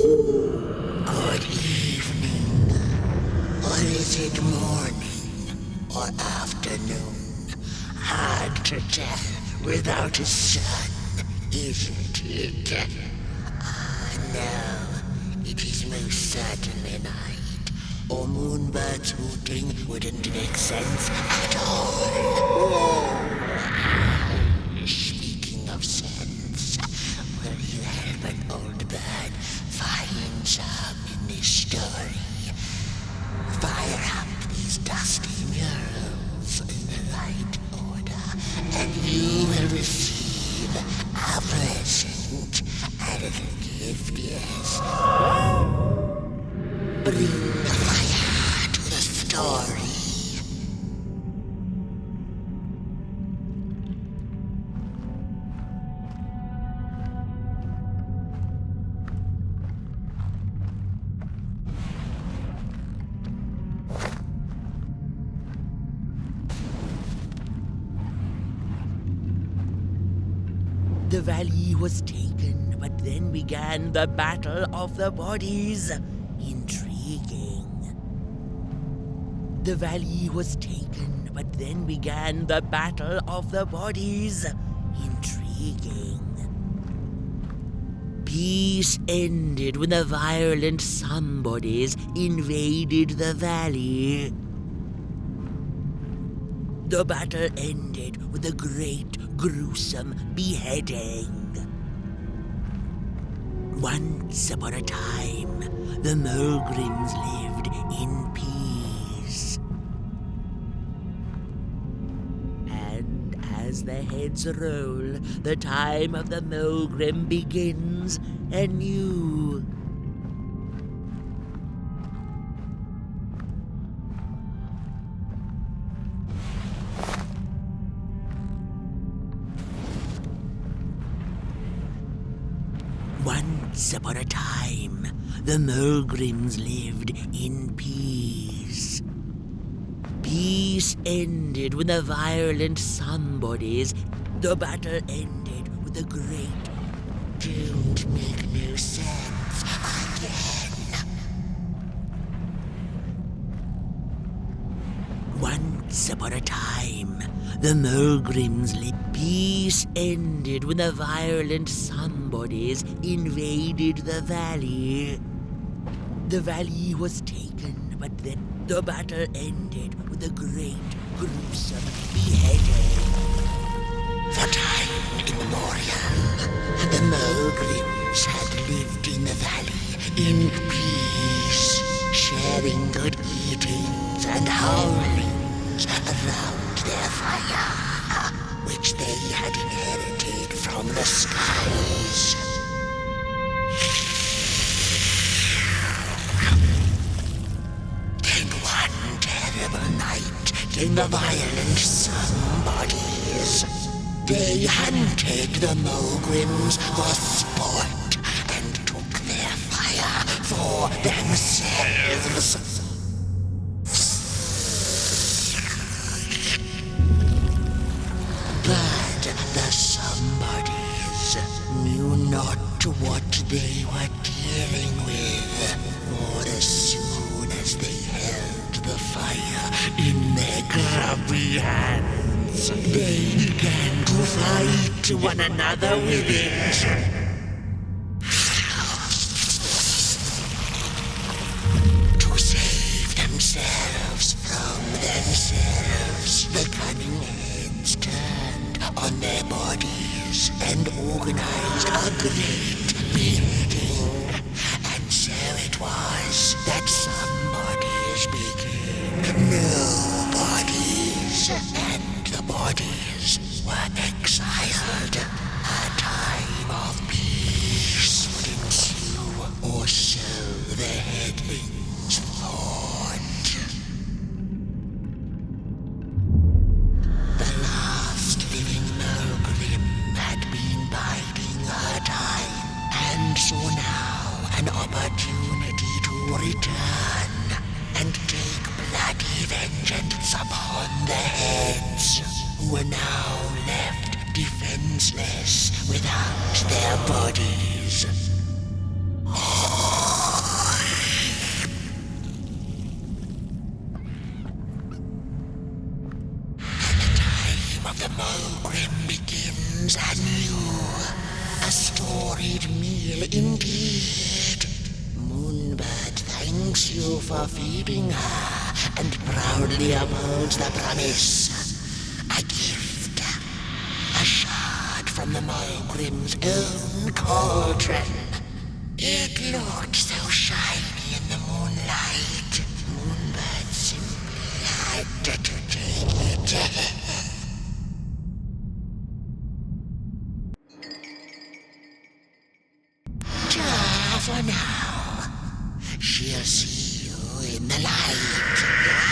Good evening. Or is it morning or afternoon? Hard to tell without a sun, isn't it? No, it is most certainly night. Or moonbirds hooting wouldn't make sense at all. Speaking of sense, will you help an old bird find some in this story? Fire up these dusty murals in the right order, and you will receive a present, a little gift, yes. Bring the fire to the story. The valley was taken, but then began the battle of the bodies. Intriguing. The valley was taken, but then began the battle of the bodies. Intriguing. Peace ended when the violent somebodies invaded the valley. The battle ended with a great, gruesome beheading. Once upon a time, the Mulgrins lived in peace. And as the heads roll, the time of the Mulgrim begins anew. Once upon a time, the Mulgrims lived in peace. Peace ended when the violent somebodies. The battle ended with a great. Don't make no sense again. Once upon a time, the Mulgrims lived. Peace ended when the violent somebodies invaded the valley. The valley was taken, but then the battle ended with a great, gruesome beheading. For time immemorial, the Mulgrims had lived in the valley in peace, sharing good eatings and howlings around their fire, which they had inherited from the skies. Then one terrible night came the violent somebodies. They hunted the Mulgrims for sport and took their fire for themselves. But the somebodies knew not what they were dealing with, for as soon as they held the fire in their grubby hands, they began to fight one another with it. To save themselves from themselves, the cunning heads turned on their bodies and organized a great beheading. And so it was that somebodies became nobodies, and the bodies were exiled. A time of peace would ensue, or so the headlings thought. The last living Mulgrim had been biding her time, and saw now an opportunity to return and take bloody vengeance upon the heads, who were now left defenseless without their bodies. the Mogrim begins anew. A storied meal indeed. Moonbird thanks you for feeding her and proudly upholds the promise. A gift, a shard from the Mogrim's own cauldron. It looked so shiny in the moonlight. Moonbird simply had to take it. For now, she'll see you in the light.